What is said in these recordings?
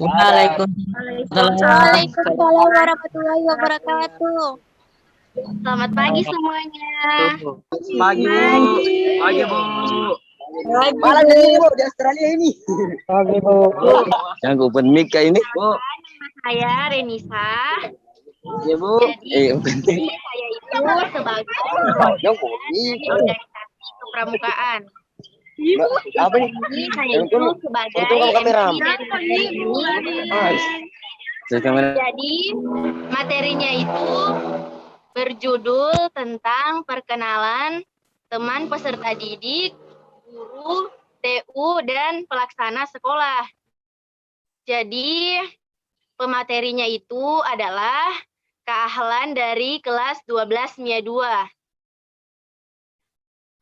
Waalaikumsalam. Waalaikumsalam warahmatullahi wabarakatuh. Selamat pagi semuanya. Pagi, Bu. Pagi, Bu. Malam ini, Bu, di Australia ini. Pagi, Bu. Yang open mic kayak ini, Bu. Nama saya Renisa. Ya, Bu. Jadi saya itu sebagai organisasi kepramukaan. Apa nih? Ini saya itu sebagai kamera. Jadi materinya itu berjudul tentang perkenalan teman peserta didik, guru, TU, dan pelaksana sekolah. Jadi pematerinya itu adalah keahlan dari kelas 12 MIA 2.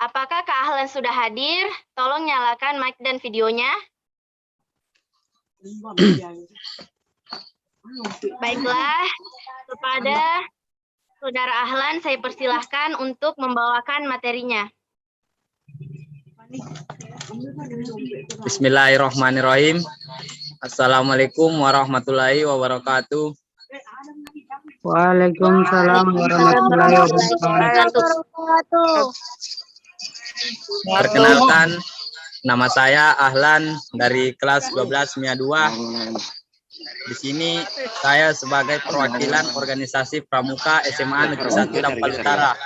Apakah Kak Ahlan sudah hadir? Tolong nyalakan mic dan videonya. Baiklah, kepada Saudara Ahlan saya persilahkan untuk membawakan materinya. Bismillahirrahmanirrahim. Assalamualaikum warahmatullahi wabarakatuh. Waalaikumsalam warahmatullahi wabarakatuh. Perkenalkan, nama saya Ahlan dari kelas 12 MIA 2. Di sini saya sebagai perwakilan organisasi Pramuka SMA Negeri 1 Dampal Utara.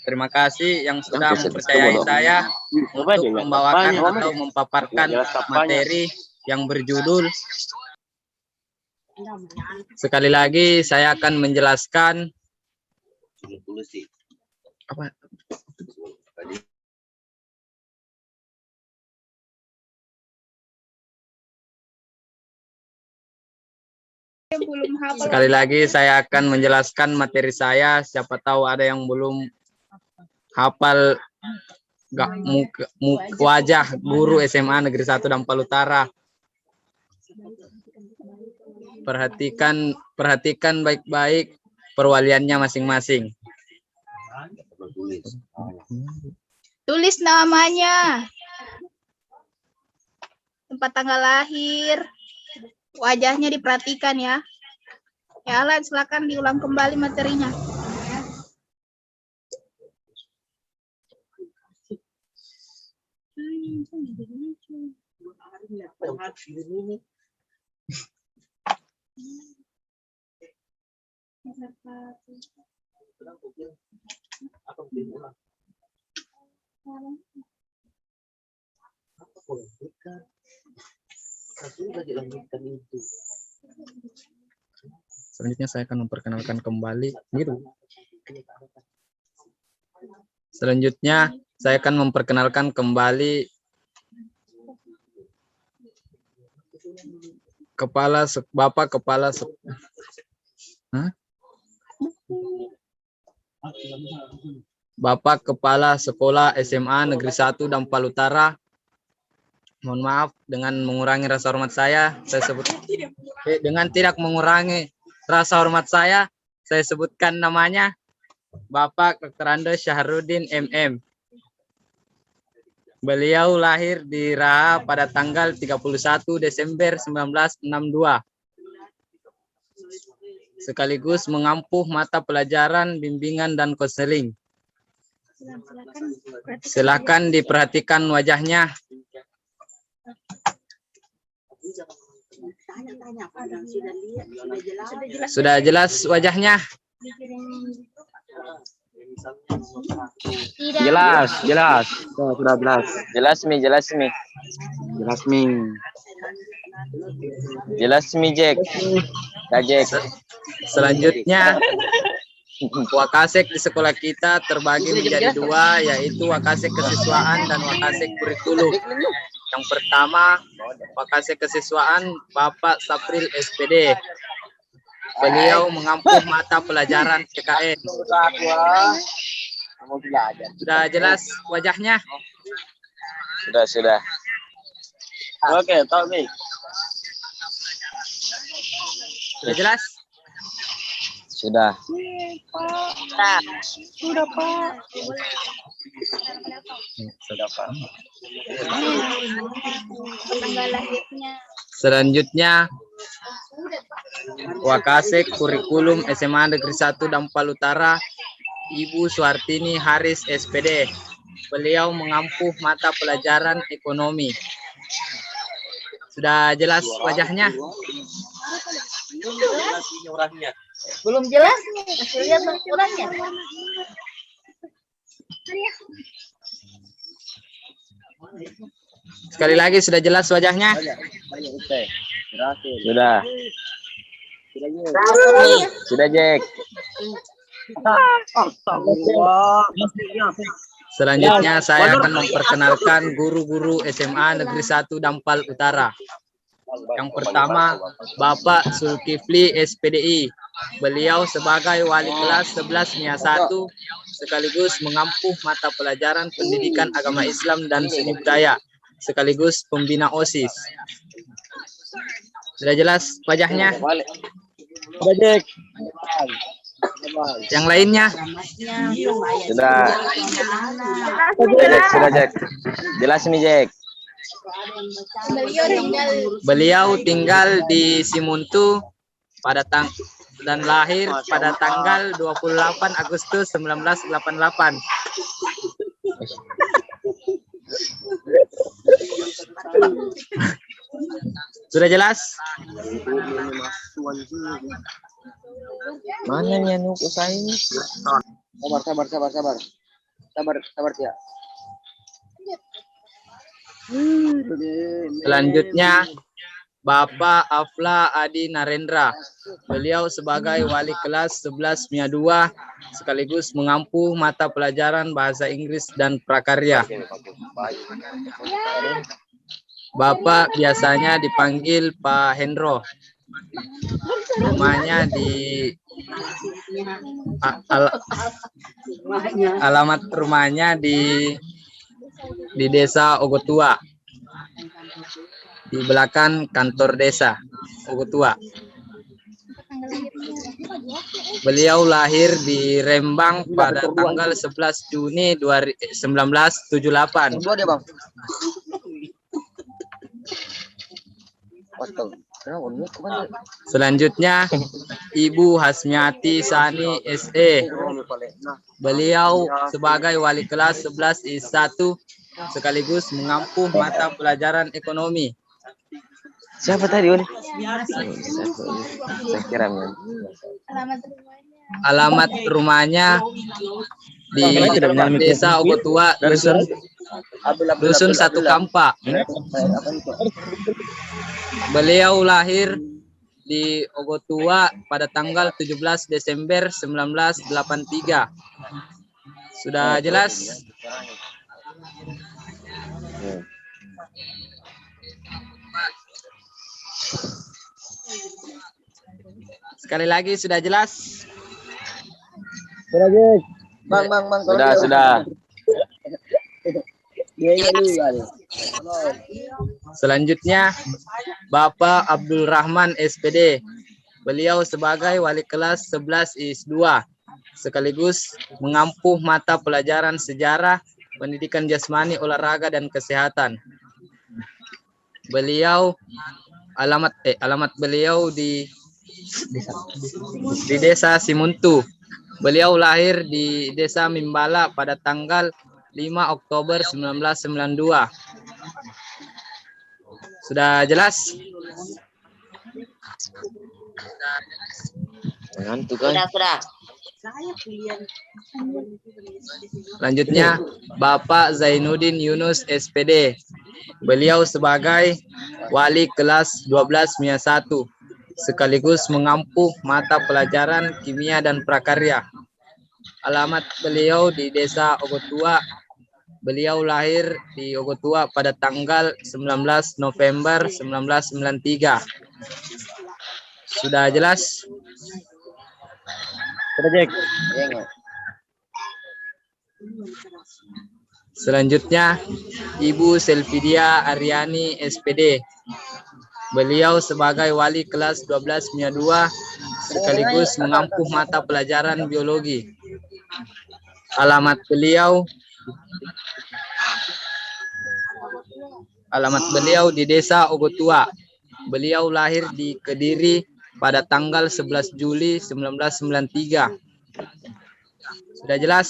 Terima kasih yang sudah mempercayai saya untuk membawakan atau memaparkan materi yang berjudul. Sekali lagi saya akan menjelaskan apa? Sekali lagi saya akan menjelaskan materi saya. Siapa tahu ada yang belum hafal wajah guru SMA Negeri 1 Dampal Utara. Perhatikan baik-baik perwaliannya masing-masing. Tulis namanya, tempat tanggal lahir, wajahnya diperhatikan ya. Ya Alan, silakan diulang kembali materinya. Selanjutnya saya akan memperkenalkan kembali gitu. Selanjutnya saya akan memperkenalkan kembali Bapak Kepala Sekolah SMA Negeri 1 Dampal Utara. Mohon maaf dengan mengurangi rasa hormat saya sebut dengan tidak mengurangi rasa hormat saya sebutkan namanya Bapak Dr. Ando Syahrudin MM. Beliau lahir di Raha pada tanggal 31 Desember 1962. Sekaligus mengampuh mata pelajaran, bimbingan, dan konseling. Silakan diperhatikan wajahnya. Sudah jelas wajahnya? Jelas. Sudah jelas. Jelas mi Jack. Selanjutnya, Wakasek di sekolah kita terbagi menjadi dua, yaitu Wakasek kesiswaan dan Wakasek kurikulum. Yang pertama, Wakasek kesiswaan Bapak Sapril SPD. Beliau mengampuh mata pelajaran PKN. Sudah jelas wajahnya? Sudah. Oke, Tommy. Sudah jelas? Sudah. Sudah Pak. Tanggal lahirnya. Selanjutnya, Wakasek Kurikulum SMA Negeri 1 Dampal Utara, Ibu Suartini Haris SPD. Beliau mengampu mata pelajaran ekonomi. Sudah jelas wajahnya? Belum jelas nih, kasih lihat orangnya. Sekali lagi, sudah jelas wajahnya? Sudah. Sudah, Jack. Selanjutnya saya akan memperkenalkan guru-guru SMA Negeri 1 Dampal Utara. Yang pertama, Bapak Zulkifli SPDI. Beliau sebagai wali kelas 11 MIA 1 sekaligus mengampu mata pelajaran pendidikan agama Islam dan seni budaya sekaligus pembina OSIS. Sudah jelas wajahnya? Sudah, Jack. Yang lainnya? Sudah. Sudah, Jack. Sudah, Jack. Jelas nih, Jack. Beliau tinggal Beliau tinggal di Simuntu dan lahir pada tanggal 28 Agustus 1988. Sudah jelas? Mana nih anu usahain? Sabar ya. Selanjutnya, Bapak Afla Adi Narendra. Beliau sebagai wali kelas 11 MIA 2 sekaligus mengampu mata pelajaran bahasa Inggris dan prakarya. Bapak biasanya dipanggil Pak Hendro. Rumahnya di alamat rumahnya di Desa Ogotua. Di belakang kantor desa Ogotua. Beliau lahir di Rembang pada tanggal 11 Juni 1978. Selanjutnya, Ibu Hasmiati Sani SE. Beliau sebagai wali kelas 11 I1 sekaligus mengampu mata pelajaran ekonomi. Siapa tadi, Uli? Saya kira Alamat rumahnya di Desa Ogotua, Dusun Satu Kampa. Beliau lahir di Ogotua pada tanggal 17 Desember 1983. Sudah jelas? Sekali lagi, sudah jelas? Bang. Sudah. Selanjutnya, Bapak Abdul Rahman SPD. Beliau sebagai wali kelas 11 IS2 sekaligus mengampu mata pelajaran sejarah, pendidikan jasmani, olahraga dan kesehatan. Beliau alamat beliau di Desa Simuntu. Beliau lahir di Desa Mimbala pada tanggal 5 Oktober 1992. Sudah jelas? Sudah. Selanjutnya, Bapak Zainuddin Yunus SPD. Beliau sebagai wali kelas 12 MIA 1 sekaligus mengampu mata pelajaran kimia dan prakarya. Alamat beliau di Desa Ogotua. Beliau lahir di Ogotua pada tanggal 19 November 1993. Sudah jelas? Selanjutnya, Ibu Selvidia Aryani SPD. Beliau sebagai wali kelas 12 MIA 2 sekaligus mengampu mata pelajaran biologi. Alamat beliau Alamat beliau di Desa Ogotua. Beliau lahir di Kediri pada tanggal 11 Juli 1993. Sudah jelas?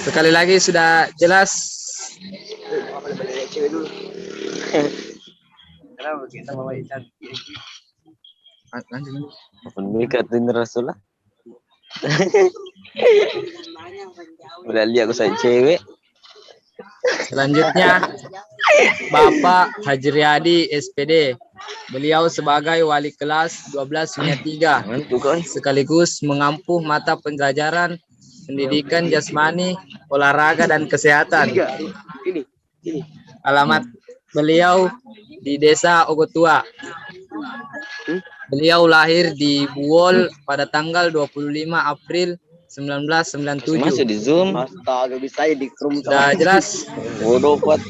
Sekali lagi, sudah jelas? Mikatin Rasulullah. Udah lihat aku saya cewek. Selanjutnya, Bapak Haji Riyadi SPD. Beliau sebagai wali kelas 12-3 sekaligus mengampu mata pelajaran pendidikan jasmani, olahraga, dan kesehatan. Alamat beliau di Desa Ogotua. Beliau lahir di Buol pada tanggal 25 April 1997. Masih di Zoom. Astaga, bisa di room. Sudah jelas? Bodoh kuat.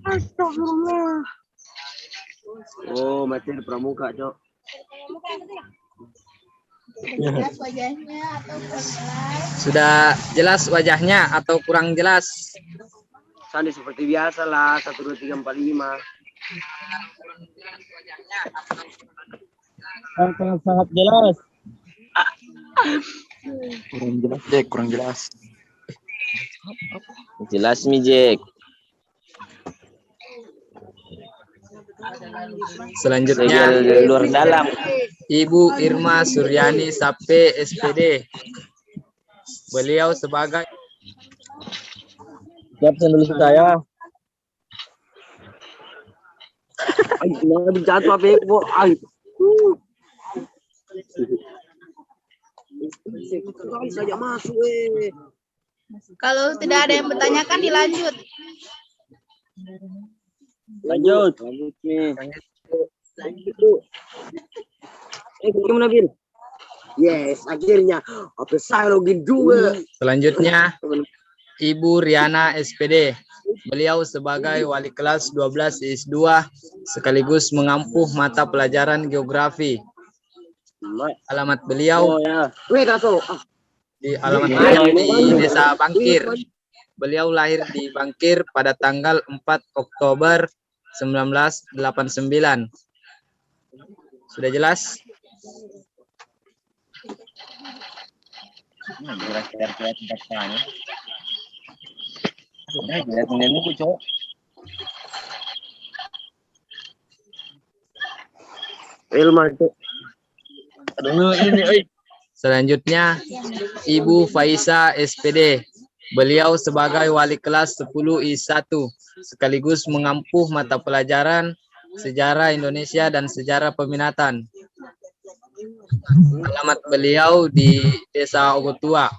Astagfirullah. Oh, materi pramuka, Cok. Jelas wajahnya atau kurang jelas? Sudah jelas wajahnya atau kurang jelas? Sandi seperti biasa lah, 1, 2, 3, 4, 5. Sangat jelas. Kurang jelas, Jack. Kurang jelas. Jelas nih, Jack. Selanjutnya, Dari luar dalam. Ibu Irma Suryani Sape SPD. Beliau sebagai Siap sendiri saya. Ay, nabig jatuh apa po? Ay. Saja masuk Kalau tidak ada yang bertanyakan, dilanjut. Lanjut. Lanjut nih. Gimana, Bil? Yes, akhirnya. Apa saya login juga. selanjutnya Ibu Riana SPD. Beliau sebagai wali kelas 12 IS2 sekaligus mengampu mata pelajaran geografi. Alamat beliau Oh ya. Weh, kaso. di di Desa Bangkir. Beliau lahir di Bangkir pada tanggal 4 Oktober 1989. Sudah jelas? Ilman tuh. Selanjutnya, Ibu Faisa SPD. Beliau sebagai wali kelas 10 I1 sekaligus mengampu mata pelajaran sejarah Indonesia dan sejarah peminatan. Alamat beliau di Desa Ogotua,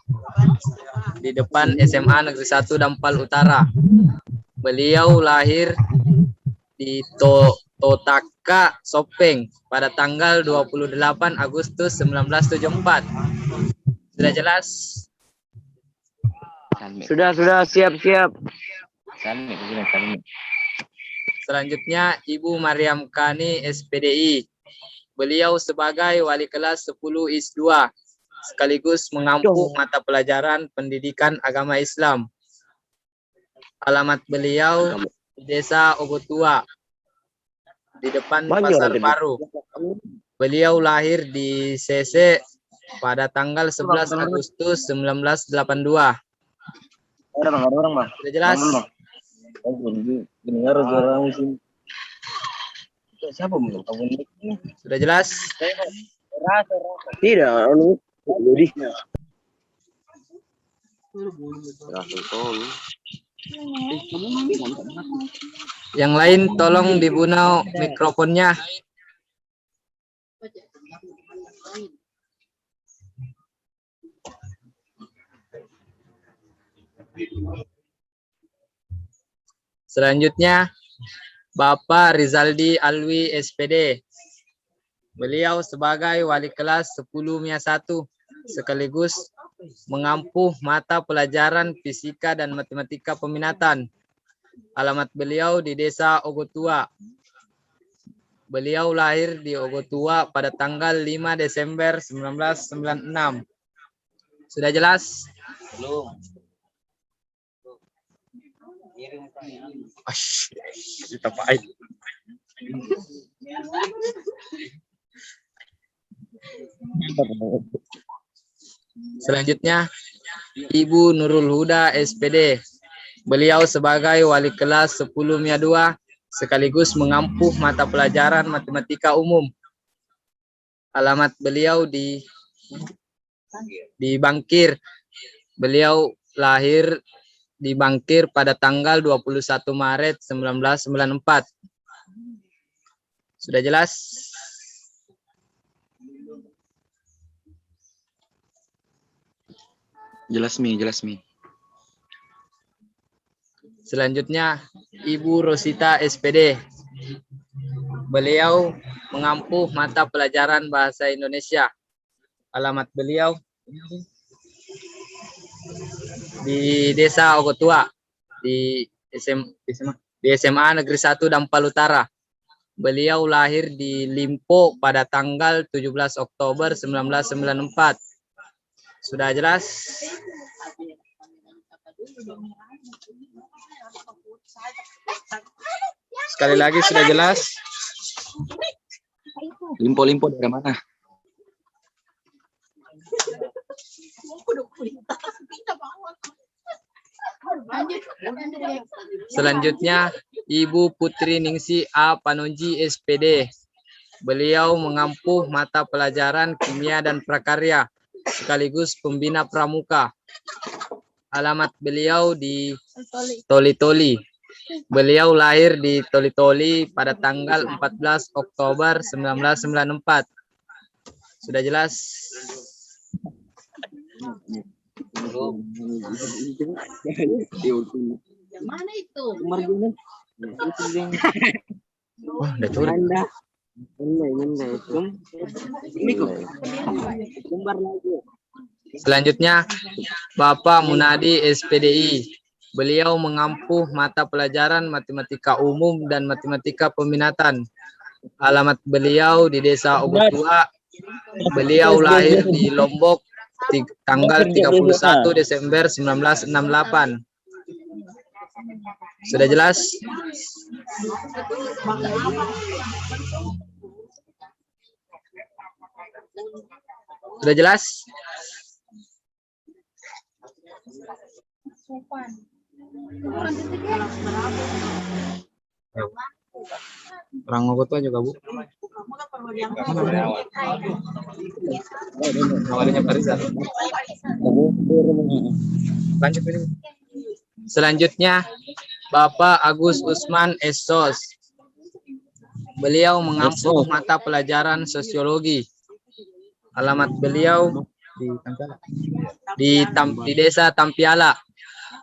di depan SMA Negeri 1 Dampal Utara. Beliau lahir di Totaka, Sopeng pada tanggal 28 Agustus 1974. Sudah jelas? Sudah, siap. Selanjutnya, Ibu Mariam Kani SPDI. Beliau sebagai wali kelas 10 IS2 sekaligus mengampu mata pelajaran pendidikan agama Islam. Alamat beliau di Desa Ogotua, di depan Pasar Baru. Beliau lahir di CC pada tanggal 11 Agustus 1982. Sudah jelas? Sudah jelas? Tidak, jadi. Yang lain tolong dibunuh mikrofonnya. Selanjutnya, Bapak Rizaldi Alwi SPD. Beliau sebagai wali kelas 10-1 sekaligus mengampu mata pelajaran fisika dan matematika peminatan. Alamat beliau di Desa Ogotua, Beliau lahir di Ogotua pada tanggal 5 Desember 1996. Sudah jelas? Belum. Ash, kita pahit. Selanjutnya, Ibu Nurul Huda SPD. Beliau sebagai wali kelas 10 MIA 2 sekaligus mengampu mata pelajaran matematika umum. Alamat beliau di Bangkir. Beliau lahir di Bangkir pada tanggal 21 Maret 1994. Sudah jelas? Jelas Mi. Selanjutnya, Ibu Rosita SPD. Beliau mengampu mata pelajaran bahasa Indonesia. Alamat beliau di Desa Ogotua, di SMA Negeri 1 Dampal Utara. Beliau lahir di Limpo pada tanggal 17 Oktober 1994. Sudah jelas? Sekali lagi sudah jelas? Limpo dari mana? Selanjutnya, Ibu Putri Ningsi A. Panonji SPD. Beliau mengampu mata pelajaran kimia dan prakarya sekaligus pembina pramuka. Alamat beliau di Toli-Toli. Beliau lahir di Toli-Toli pada tanggal 14 Oktober 1994. Sudah jelas? Mana itu? Wah, udah curang. Selanjutnya, Bapak Munadi SPDI. Beliau mengampu mata pelajaran matematika umum dan matematika peminatan. Alamat beliau di Desa Ogotua. Beliau lahir di Lombok tanggal 31 Desember 1968. Sudah jelas? Sudah jelas? Orang Ogotua juga, Bu. Awalnya Parisa. Lanjut ini. Selanjutnya, Bapak Agus Usman Esos. Beliau mengampu mata pelajaran sosiologi. Alamat beliau di Desa Tampiala.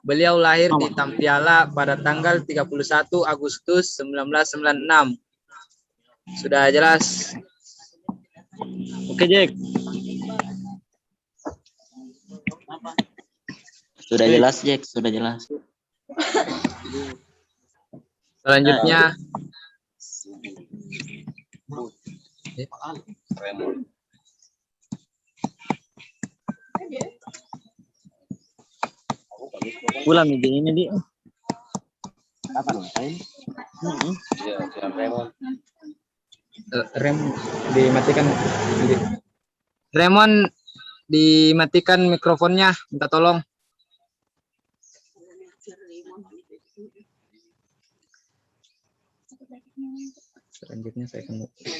Beliau lahir di Tampiala pada tanggal 31 Agustus 1996. Sudah jelas? Oke, Jack. Sudah jelas, Jack. Sudah jelas. Selanjutnya, Pulang ini di. rem dimatikan. Raymond dimatikan mikrofonnya, minta tolong.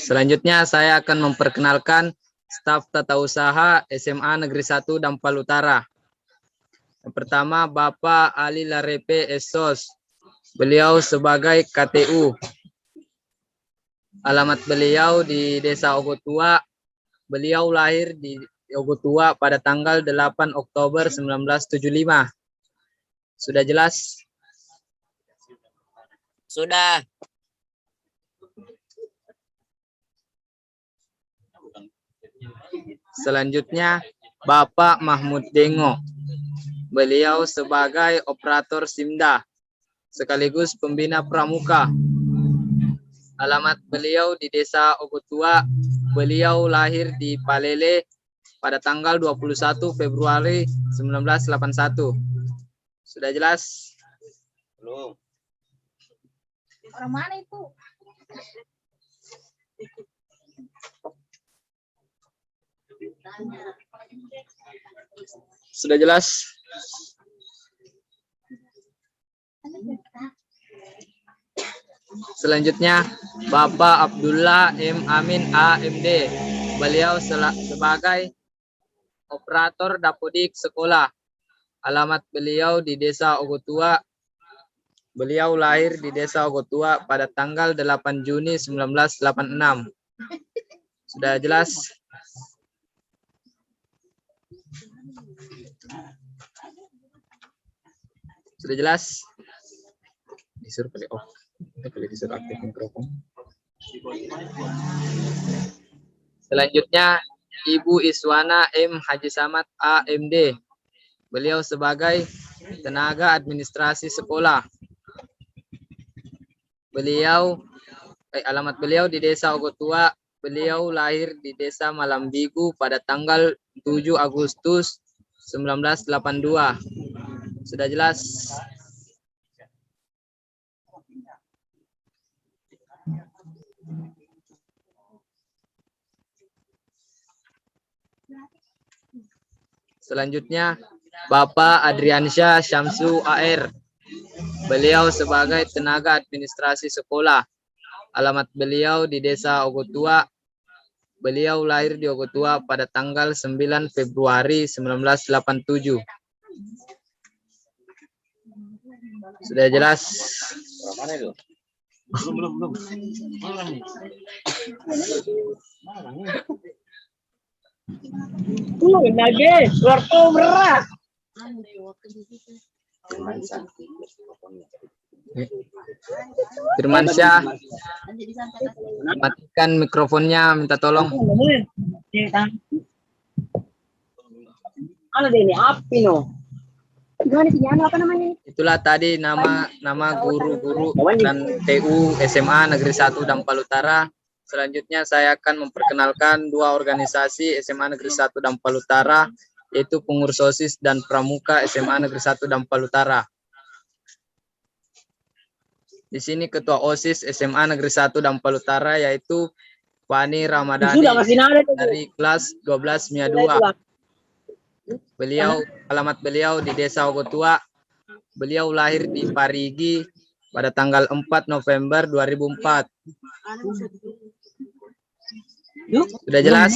Selanjutnya saya akan memperkenalkan staf tata usaha SMA Negeri 1 Dampal Utara. Yang pertama, Bapak Ali Larepe Esos. Beliau sebagai KTU. Alamat beliau di Desa Ogotua. Beliau lahir di Ogotua pada tanggal 8 Oktober 1975. Sudah jelas? Sudah. Selanjutnya, Bapak Mahmud Dengo. Beliau sebagai operator Simda sekaligus pembina pramuka. Alamat beliau di Desa Ogotua. Beliau lahir di Palele pada tanggal 21 Februari 1981. Sudah jelas? Belum. Orang mana itu? Sudah jelas? Selanjutnya, Bapak Abdullah M. Amin AMD. Beliau sebagai operator dapodik sekolah. Alamat beliau di Desa Ogotua. Beliau lahir di Desa Ogotua pada tanggal 8 Juni 1986. Sudah jelas? Sudah jelas? Disuruh pilih off. Pilih disuruh aktif mikrofon. Selanjutnya, Ibu Iswana M. Haji Samad AMD. Beliau sebagai tenaga administrasi sekolah. Alamat beliau di Desa Ogotua. Beliau lahir di Desa Malambigu pada tanggal 7 Agustus 1982. Sudah jelas? Selanjutnya, Bapak Adriansyah Syamsu AR. Beliau sebagai tenaga administrasi sekolah. Alamat beliau di Desa Ogotua. Beliau lahir di Ogotua pada tanggal 9 Februari 1987. Sudah jelas? Mana itu? Belum. Lagi, keluar tuh berat. Firmansyah, matikan mikrofonnya, minta tolong. Ada ini api no. Gimana sih apa namanya? Itulah tadi nama guru-guru dan TU SMA Negeri 1 Dampal Utara. Selanjutnya saya akan memperkenalkan dua organisasi SMA Negeri 1 Dampal Utara, yaitu Pengurus OSIS dan Pramuka SMA Negeri 1 Dampal Utara. Di sini Ketua OSIS SMA Negeri 1 Dampal Utara yaitu Fani Ramadhani dari kelas 12 MIA 2. Alamat beliau di Desa Ogotua. Beliau lahir di Parigi pada tanggal 4 November 2004. Sudah jelas?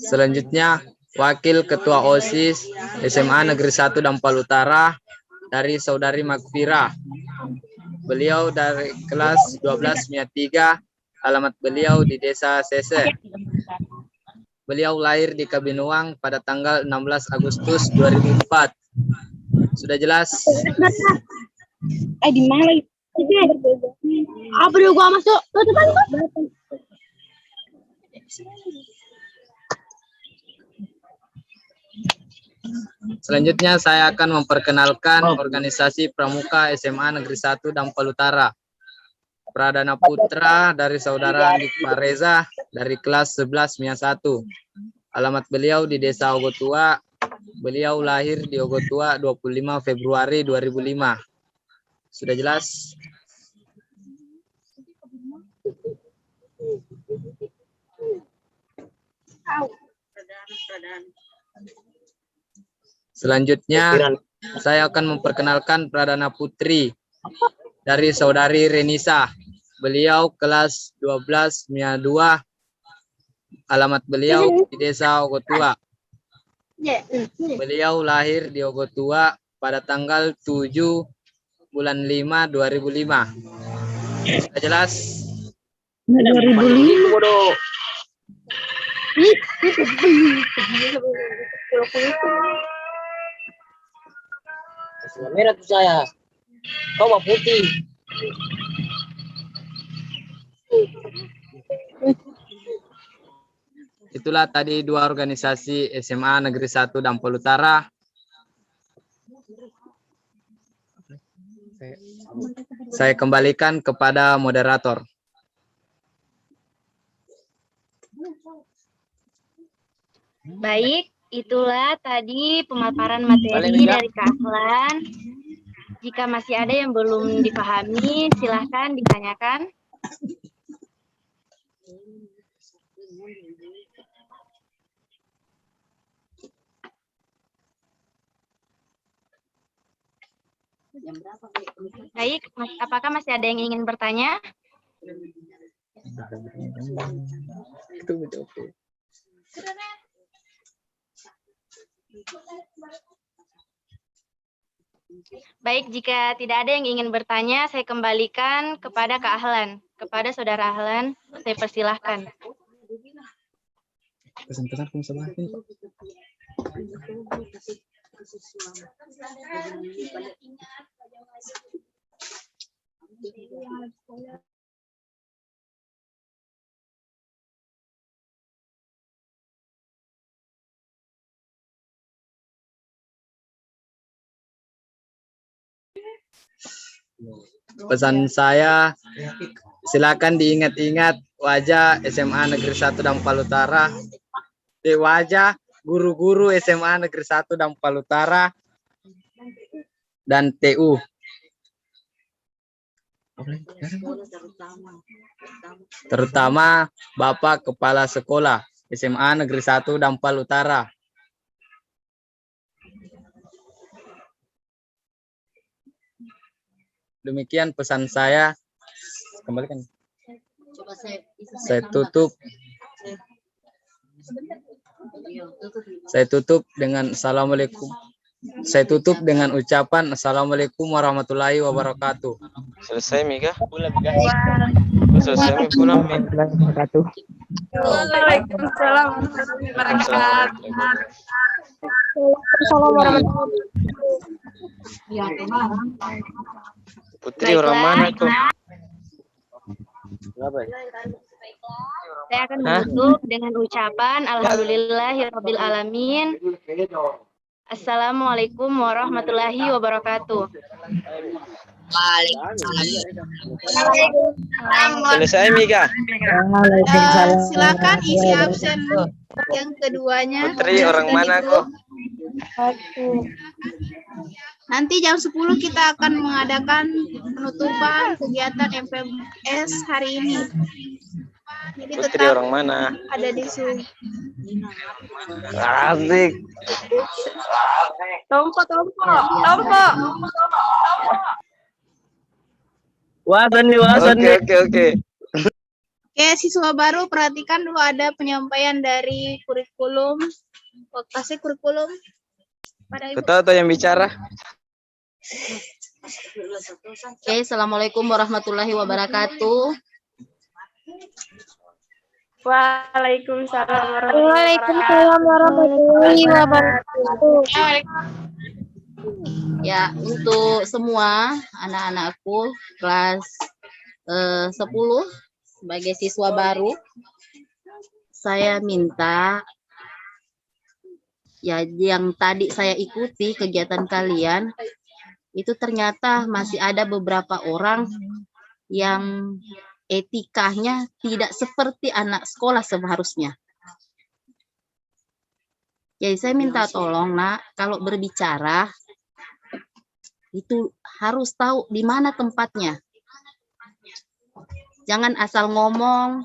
Selanjutnya, Wakil Ketua OSIS SMA Negeri 1 Dampal Utara dari Saudari Magfira. Beliau dari kelas 12 MIA 3. Alamat beliau di Desa Sese. Beliau lahir di Kabinuang pada tanggal 16 Agustus 2004. Sudah jelas? Di mana lagi? Apa dulu gua masuk? Selanjutnya saya akan memperkenalkan organisasi Pramuka SMA Negeri 1 Dampal Utara. Pradana Putra dari Saudara Andik Pareza dari kelas 11 MIA 1. Alamat beliau di Desa Ogotua. Beliau lahir di Ogotua 25 Februari 2005. Sudah jelas? Selanjutnya saya akan memperkenalkan Pradana Putri dari Saudari Renisa. Beliau kelas 12 MIA 2. Alamat beliau di Desa Ogotua. Beliau lahir di Ogotua pada tanggal 7 bulan 5 2005. Sudah jelas? 2005 bodoh. Merah tuh saya. Kau mau putih. Itulah tadi 2 organisasi SMA Negeri 1 Dampol Utara. Saya kembalikan kepada moderator. Baik, itulah tadi pemaparan materi dari Kak Ahlan. Jika masih ada yang belum dipahami, silahkan ditanyakan. Baik, apakah masih ada yang ingin bertanya? Baik, jika tidak ada yang ingin bertanya, saya kembalikan kepada Kak Ahlan. Kepada Saudara Ahlan, saya persilahkan. Pesan-pesan kamu sebatin, Pak. Pesan saya, silakan diingat-ingat wajah SMA Negeri 1 Dampol Utara. Wajah guru-guru SMA Negeri 1 Dampol Utara dan TU. Terutama Bapak Kepala Sekolah SMA Negeri 1 Dampol Utara. Demikian pesan saya. Kembalikan. Saya tutup. Saya tutup dengan assalamualaikum. Saya tutup dengan ucapan assalamualaikum warahmatullahi wabarakatuh. Selesai Mika? Selesai pulang Mika. Waalaikumsalam warahmatullahi wabarakatuh. Putri orang mana tuh? Saya akan menutup dengan ucapan alhamdulillahirabbil alamin. Assalamualaikum warahmatullahi wabarakatuh. Selesai Mika? Silakan isi absen yang keduanya. Putri orang mana kok? Nanti jam 10 kita akan mengadakan penutupan kegiatan MPMS hari ini. Jadi Putri tetap orang mana? ada di Zoom. Asik. Tompo. Wasan nih, wasan nih. Oke. Oke, siswa baru perhatikan dulu ada penyampaian dari kurikulum. Kasih kurikulum pada Ibu. Kau tahu yang bicara? Oke, assalamualaikum warahmatullahi wabarakatuh. Waalaikumsalam warahmatullahi wabarakatuh. Ya, untuk semua anak-anakku kelas 10 sebagai siswa baru, saya minta ya yang tadi saya ikuti kegiatan kalian itu ternyata masih ada beberapa orang yang etikanya tidak seperti anak sekolah seharusnya. Jadi saya minta tolong Nak, kalau berbicara itu harus tahu di mana tempatnya. Jangan asal ngomong,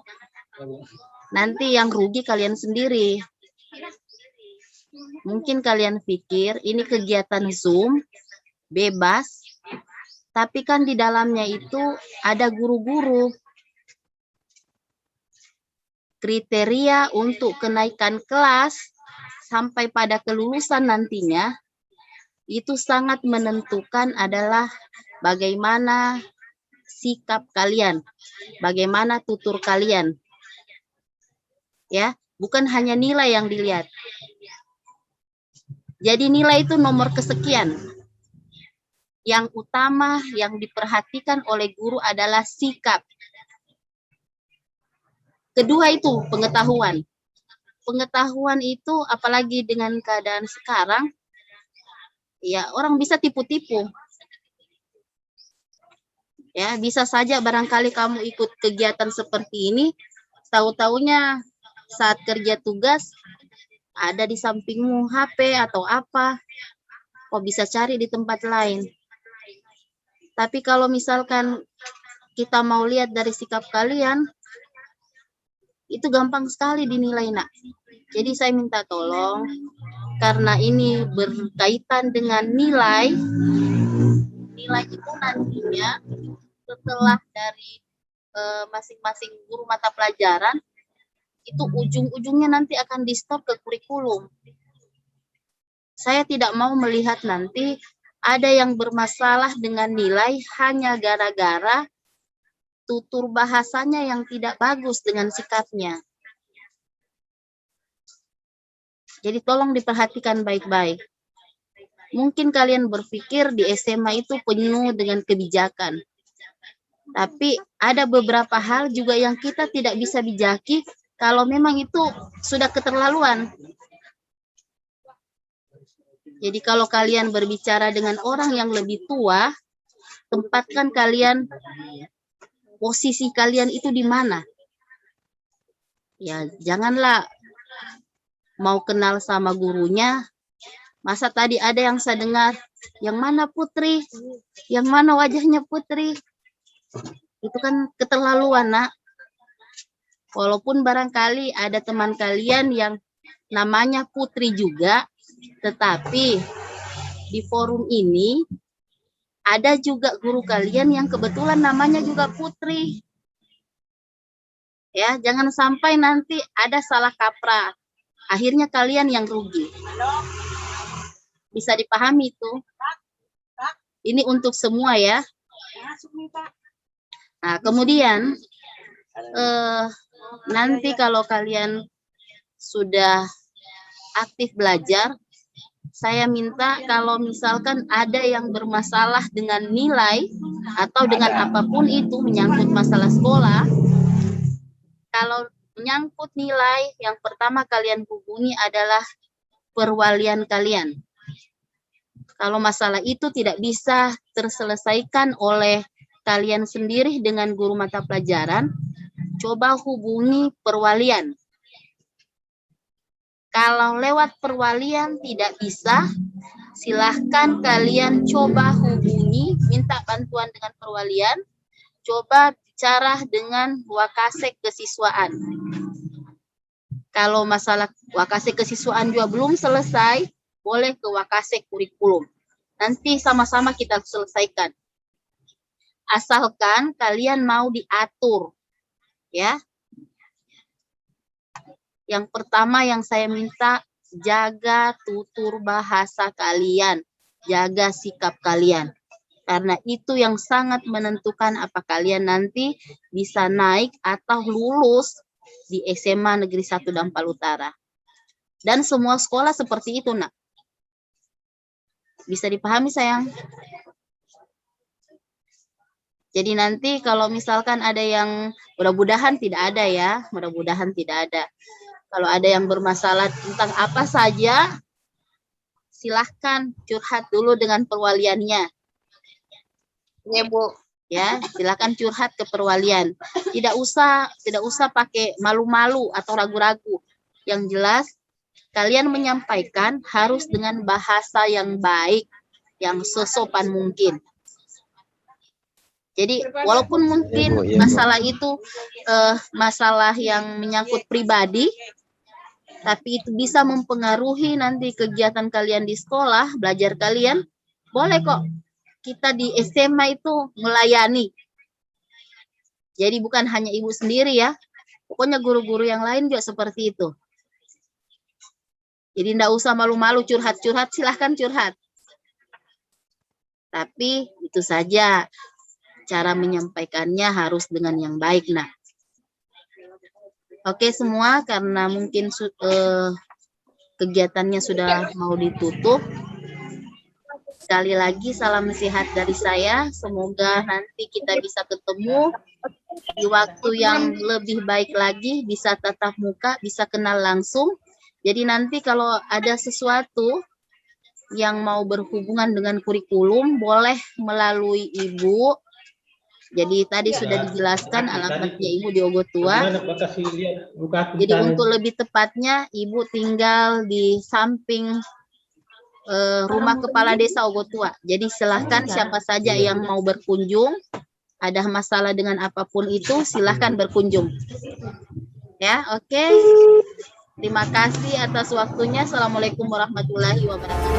nanti yang rugi kalian sendiri. Mungkin kalian pikir ini kegiatan Zoom, bebas, tapi kan di dalamnya itu ada guru-guru. Kriteria untuk kenaikan kelas sampai pada kelulusan nantinya, itu sangat menentukan adalah bagaimana sikap kalian, bagaimana tutur kalian. Ya, bukan hanya nilai yang dilihat. Jadi nilai itu nomor kesekian. Yang utama yang diperhatikan oleh guru adalah sikap. Kedua itu pengetahuan. pengetahuan itu apalagi dengan keadaan sekarang, ya orang bisa tipu-tipu. Ya, bisa saja barangkali kamu ikut kegiatan seperti ini, tahu-taunya saat kerja tugas ada di sampingmu HP atau apa, kok bisa cari di tempat lain. Tapi kalau misalkan kita mau lihat dari sikap kalian, itu gampang sekali dinilai, nak. Jadi saya minta tolong, karena ini berkaitan dengan nilai itu nantinya setelah dari masing-masing guru mata pelajaran, itu ujung-ujungnya nanti akan di-stop ke kurikulum. Saya tidak mau melihat nanti ada yang bermasalah dengan nilai hanya gara-gara tutur bahasanya yang tidak bagus dengan sikapnya. Jadi tolong diperhatikan baik-baik. Mungkin kalian berpikir di SMA itu penuh dengan kebijakan. Tapi ada beberapa hal juga yang kita tidak bisa bijaki kalau memang itu sudah keterlaluan. Jadi kalau kalian berbicara dengan orang yang lebih tua, tempatkan kalian, posisi kalian itu di mana. Ya, janganlah mau kenal sama gurunya. Masa tadi ada yang saya dengar, yang mana Putri? Yang mana wajahnya Putri? Itu kan keterlaluan, nak. Walaupun barangkali ada teman kalian yang namanya Putri juga, tetapi di forum ini ada juga guru kalian yang kebetulan namanya juga Putri. Ya, jangan sampai nanti ada salah kaprah. Akhirnya kalian yang rugi. Bisa dipahami itu. Ini untuk semua ya. Nah, kemudian nanti kalau kalian sudah aktif belajar, saya minta kalau misalkan ada yang bermasalah dengan nilai atau dengan apapun itu menyangkut masalah sekolah, kalau menyangkut nilai, yang pertama kalian hubungi adalah perwalian kalian. Kalau masalah itu tidak bisa terselesaikan oleh kalian sendiri dengan guru mata pelajaran, coba hubungi perwalian. Kalau lewat perwalian tidak bisa, silahkan kalian coba hubungi, minta bantuan dengan perwalian, coba bicara dengan wakasek kesiswaan. Kalau masalah wakasek kesiswaan juga belum selesai, boleh ke wakasek kurikulum. Nanti sama-sama kita selesaikan. Asalkan kalian mau diatur, ya. Yang pertama yang saya minta, jaga tutur bahasa kalian, jaga sikap kalian. Karena itu yang sangat menentukan apa kalian nanti bisa naik atau lulus di SMA Negeri 1 Dampal Utara. Dan semua sekolah seperti itu, nak. Bisa dipahami, sayang? Jadi nanti kalau misalkan ada yang, mudah-mudahan tidak ada ya, mudah-mudahan tidak ada. Kalau ada yang bermasalah tentang apa saja, silahkan curhat dulu dengan perwaliannya. Ya, Bu. Ya, silahkan curhat ke perwalian. Tidak usah pakai malu-malu atau ragu-ragu. Yang jelas, kalian menyampaikan harus dengan bahasa yang baik, yang sesopan mungkin. Jadi walaupun mungkin masalah itu masalah yang menyangkut pribadi, tapi itu bisa mempengaruhi nanti kegiatan kalian di sekolah, belajar kalian, boleh kok kita di SMA itu melayani. Jadi bukan hanya ibu sendiri ya, pokoknya guru-guru yang lain juga seperti itu. Jadi tidak usah malu-malu curhat-curhat, silahkan curhat. Tapi itu saja. Cara menyampaikannya harus dengan yang baik, nah. Oke semua, karena mungkin kegiatannya sudah mau ditutup. Sekali lagi salam sehat dari saya. Semoga nanti kita bisa ketemu di waktu yang lebih baik lagi, bisa tatap muka, bisa kenal langsung. Jadi nanti kalau ada sesuatu yang mau berhubungan dengan kurikulum, boleh melalui Ibu. Jadi tadi sudah dijelaskan alamatnya Ibu di Ogotua. Jadi untuk lebih tepatnya, Ibu tinggal di samping rumah kepala desa Ogotua. Jadi silahkan siapa saja yang mau berkunjung, ada masalah dengan apapun itu, silahkan berkunjung. Ya, oke. Terima kasih atas waktunya. Assalamualaikum warahmatullahi wabarakatuh.